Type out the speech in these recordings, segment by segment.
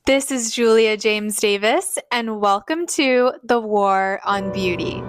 This is Julia James Davis, and welcome to The War on Beauty.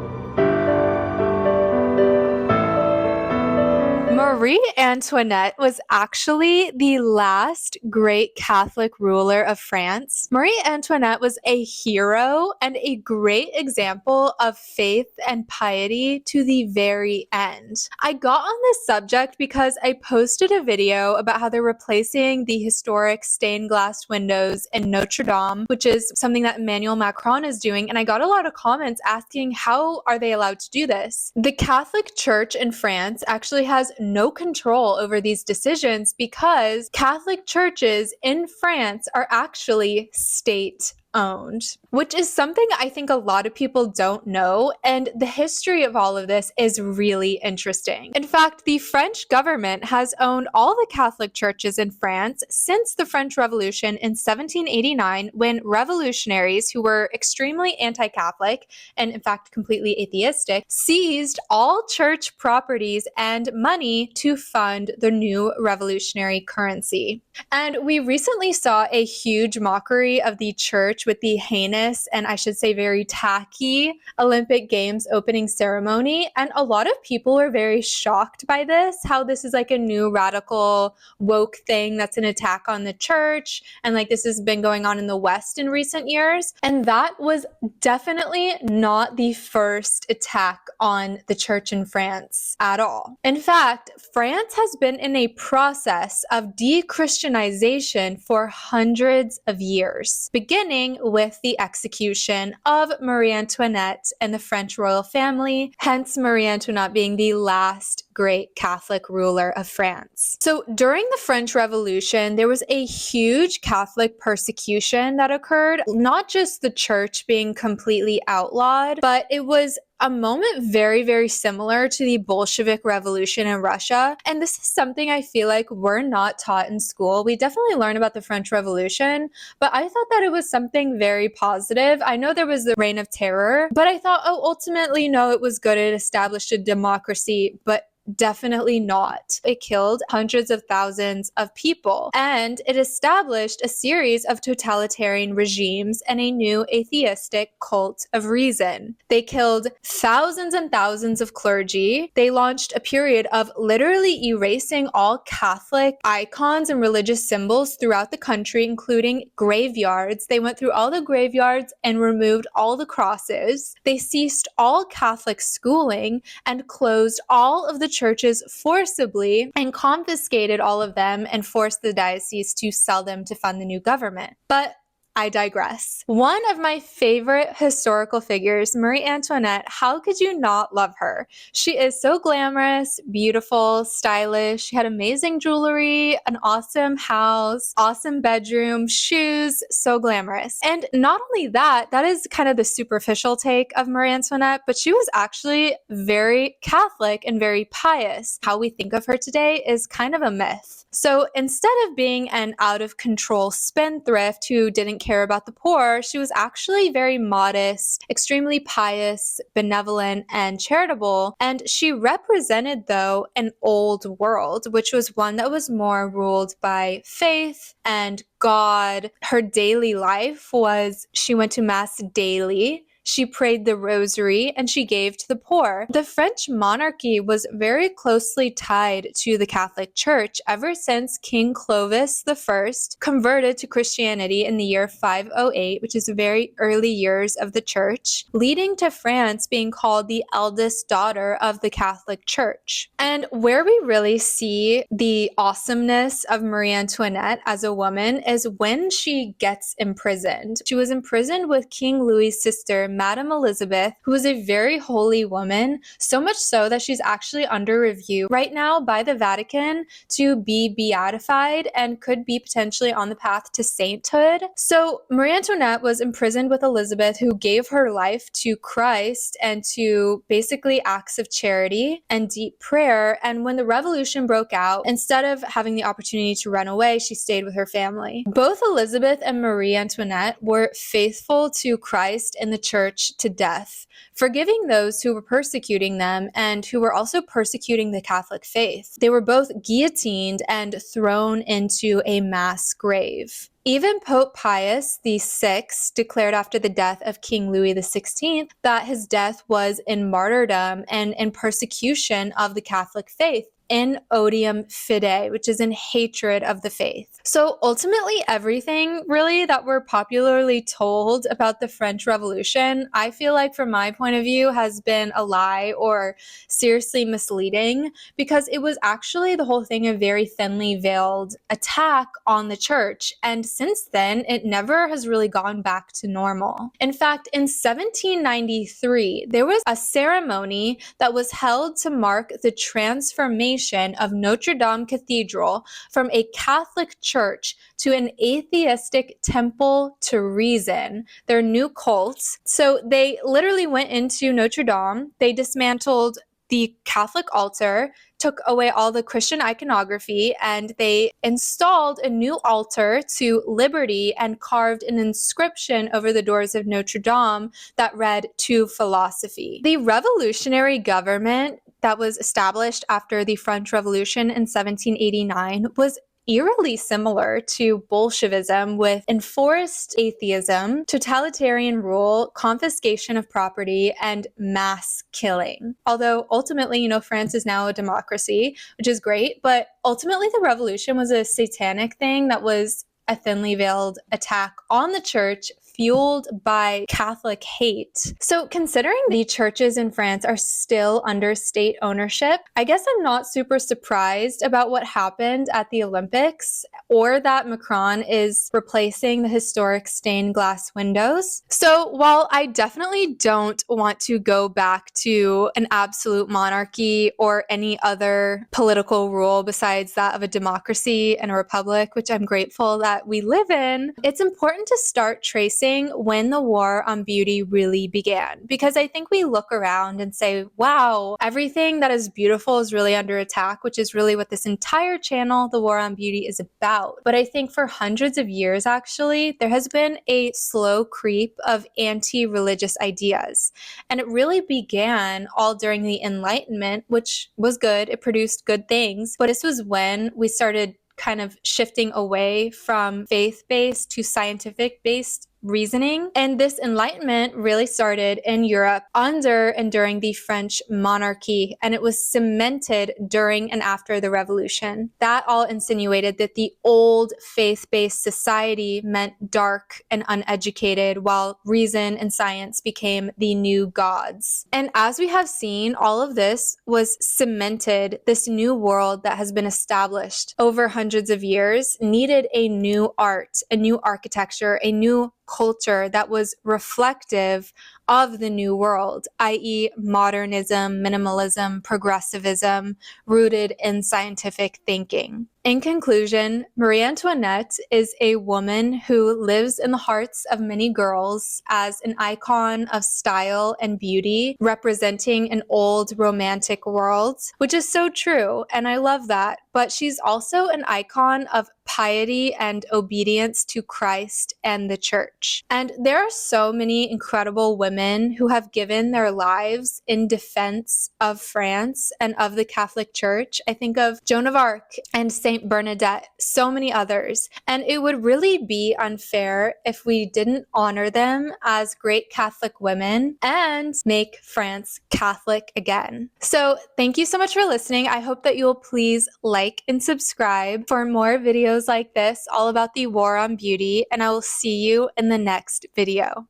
Marie Antoinette was actually the last great Catholic ruler of France. Marie Antoinette was a hero and a great example of faith and piety to the very end. I got on this subject because I posted a video about how they're replacing the historic stained glass windows in Notre Dame, which is something that Emmanuel Macron is doing, and I got a lot of comments asking how are they allowed to do this. The Catholic Church in France actually has no control over these decisions because Catholic churches in France are actually state owned, which is something I think a lot of people don't know, and the history of all of this is really interesting. In fact, the French government has owned all the Catholic churches in France since the French Revolution in 1789, when revolutionaries who were extremely anti-Catholic and in fact completely atheistic seized all church properties and money to fund the new revolutionary currency. And we recently saw a huge mockery of the church with the heinous and I should say very tacky Olympic Games opening ceremony. And a lot of people were very shocked by this, how this is like a new radical woke thing that's an attack on the church. And like this has been going on in the West in recent years. And that was definitely not the first attack on the church in France at all. In fact, France has been in a process of de-Christianization for hundreds of years, beginning with the execution of Marie Antoinette and the French royal family, hence Marie Antoinette being the last great Catholic ruler of France. So during the French Revolution, there was a huge Catholic persecution that occurred, not just the church being completely outlawed, but it was a moment very, very similar to the Bolshevik Revolution in Russia. And this is something I feel like we're not taught in school. We definitely learn about the French Revolution, but I thought that it was something very positive. I know there was the Reign of Terror, but I thought, ultimately, no, it was good. It established a democracy, but definitely not. It killed hundreds of thousands of people, and it established a series of totalitarian regimes and a new atheistic cult of reason. They killed thousands and thousands of clergy. They launched a period of literally erasing all Catholic icons and religious symbols throughout the country, including graveyards. They went through all the graveyards and removed all the crosses. They ceased all Catholic schooling and closed all of the churches forcibly and confiscated all of them and forced the diocese to sell them to fund the new government. But I digress. One of my favorite historical figures, Marie Antoinette, how could you not love her? She is so glamorous, beautiful, stylish. She had amazing jewelry, an awesome house, awesome bedroom, shoes, so glamorous. And not only that, that is kind of the superficial take of Marie Antoinette, but she was actually very Catholic and very pious. How we think of her today is kind of a myth. So instead of being an out-of-control spendthrift who didn't care about the poor, she was actually very modest, extremely pious, benevolent, and charitable. And she represented, though, an old world, which was one that was more ruled by faith and God. Her daily life was she went to Mass daily. She prayed the rosary, and she gave to the poor. The French monarchy was very closely tied to the Catholic Church ever since King Clovis I converted to Christianity in the year 508, which is the very early years of the Church, leading to France being called the eldest daughter of the Catholic Church. And where we really see the awesomeness of Marie Antoinette as a woman is when she gets imprisoned. She was imprisoned with King Louis' sister, Madame Elizabeth, who was a very holy woman, so much so that she's actually under review right now by the Vatican to be beatified and could be potentially on the path to sainthood. So Marie Antoinette was imprisoned with Elizabeth, who gave her life to Christ and to basically acts of charity and deep prayer. And when the revolution broke out, instead of having the opportunity to run away, she stayed with her family. Both Elizabeth and Marie Antoinette were faithful to Christ and the church church to death, forgiving those who were persecuting them and who were also persecuting the Catholic faith. They were both guillotined and thrown into a mass grave. Even Pope Pius VI declared after the death of King Louis XVI that his death was in martyrdom and in persecution of the Catholic faith, in odium fidei, which is in hatred of the faith. So ultimately, everything really that we're popularly told about the French Revolution, I feel like from my point of view, has been a lie or seriously misleading, because it was actually the whole thing a very thinly veiled attack on the church. And since then, it never has really gone back to normal. In fact, in 1793, there was a ceremony that was held to mark the transformation of Notre Dame Cathedral from a Catholic church to an atheistic temple to reason, their new cult. So they literally went into Notre Dame, they dismantled the Catholic altar, took away all the Christian iconography, and they installed a new altar to liberty and carved an inscription over the doors of Notre Dame that read, "To philosophy." The revolutionary government that was established after the French Revolution in 1789 was eerily similar to Bolshevism, with enforced atheism, totalitarian rule, confiscation of property, and mass killing. Although ultimately, France is now a democracy, which is great, but ultimately the revolution was a satanic thing that was a thinly veiled attack on the church, fueled by Catholic hate. So considering the churches in France are still under state ownership, I guess I'm not super surprised about what happened at the Olympics, or that Macron is replacing the historic stained glass windows. So while I definitely don't want to go back to an absolute monarchy or any other political rule besides that of a democracy and a republic, which I'm grateful that we live in, it's important to start tracing when the war on beauty really began. Because I think we look around and say, wow, everything that is beautiful is really under attack, which is really what this entire channel, The War on Beauty, is about. But I think for hundreds of years, actually, there has been a slow creep of anti-religious ideas. And it really began all during the Enlightenment, which was good. It produced good things. But this was when we started kind of shifting away from faith-based to scientific-based reasoning. And this Enlightenment really started in Europe under and during the French monarchy, and it was cemented during and after the Revolution. That all insinuated that the old faith-based society meant dark and uneducated, while reason and science became the new gods. And as we have seen, all of this was cemented. This new world that has been established over hundreds of years needed a new art, a new architecture, a new culture that was reflective of the new world, i.e. modernism, minimalism, progressivism, rooted in scientific thinking. In conclusion, Marie Antoinette is a woman who lives in the hearts of many girls as an icon of style and beauty, representing an old romantic world, which is so true, and I love that. But she's also an icon of piety and obedience to Christ and the church. And there are so many incredible women who have given their lives in defense of France and of the Catholic Church. I think of Joan of Arc and Saint Bernadette, so many others. And it would really be unfair if we didn't honor them as great Catholic women and make France Catholic again. So thank you so much for listening. I hope that you will please like and subscribe for more videos like this all about the War on Beauty, and I will see you in the next video.